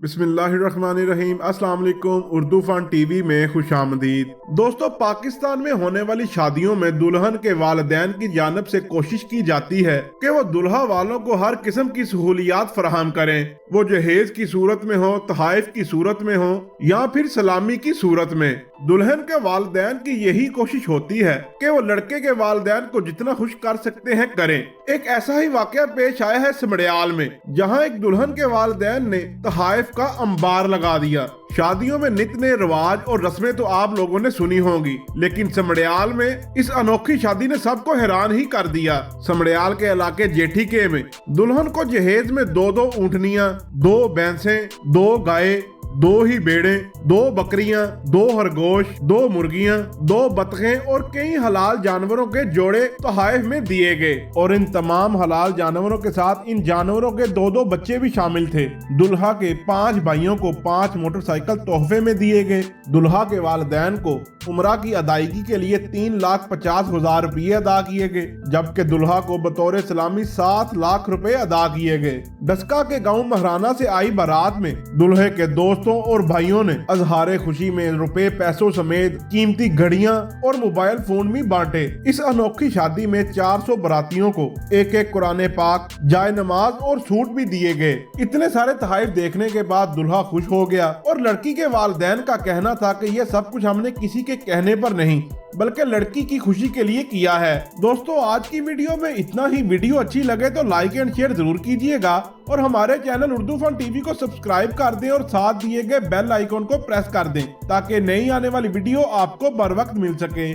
बिस्मिल्लाहिर्रहमानिर्रहीम। अस्सलाम वालेकुम। उर्दू फन टीवी में खुश आमदीद। दोस्तों, पाकिस्तान में होने वाली शादियों में दुल्हन के वालिदैन की जानिब से कोशिश की जाती है कि वो दुल्हा वालों को हर किस्म की सहूलियात फराहम करें, वो जहेज की सूरत में हो, तोहफे की सूरत में हो या फिर सलामी की सूरत में। दुल्हन के वालिदैन की यही कोशिश होती है कि वो लड़के के वालिदैन को जितना खुश कर सकते हैं करें। एक ऐसा ही वाकया पेश आया है समड़ियाल में, जहां एक दुल्हन के वालिदैन ने तोहफे का अंबार लगा दिया। शादियों में नित नए रिवाज और रस्में तो आप लोगों ने सुनी होंगी, लेकिन समड़ियाल में इस अनोखी शादी ने सबको हैरान ही कर दिया। समड़ियाल के इलाके जेठीके में दुल्हन को जहेज में दो ऊँटनियां, 2 भैंसें, 2 गाय, 2 ही बेड़े, 2 बकरियां, 2 खरगोश, 2 मुर्गियां, 2 बतखें और कई हलाल जानवरों के जोड़े तोहफे में दिए गए। और इन तमाम हलाल जानवरों के साथ इन जानवरों के 2 बच्चे भी शामिल थे। दुल्हा के 5 भाइयों को 5 मोटरसाइकिल तोहफे में दिए गए। दुल्हा के वालिदैन को उम्रा की अदायगी के लिए 3,50,000 रुपये अदा किए गए, जबकि दुल्हा को बतौर सलामी 7 लाख रुपए अदा किए गए। डस्का के गांव महराना से आई बारात में दुल्हे के दोस्तों और भाइयों ने अजहारे खुशी में रुपए पैसों समेत कीमती घड़ियां और मोबाइल फोन भी बांटे। इस अनोखी शादी में 400 बरातियों को एक कुरान पाक, जाय नमाज और सूट भी दिए गए। इतने सारे तोहफे देखने के बाद दुल्हा खुश हो गया और लड़की के वालिदैन का कहना था कि यह सब कुछ हमने किसी के कहने पर नहीं बल्कि लड़की की खुशी के लिए किया है। दोस्तों, आज की वीडियो में इतना ही। वीडियो अच्छी लगे तो लाइक एंड शेयर जरूर कीजिएगा और हमारे चैनल उर्दू फन टीवी को सब्सक्राइब कर दें और साथ दिए गए बेल आइकॉन को प्रेस कर दें ताकि नई आने वाली वीडियो आपको बर वक्त मिल सके।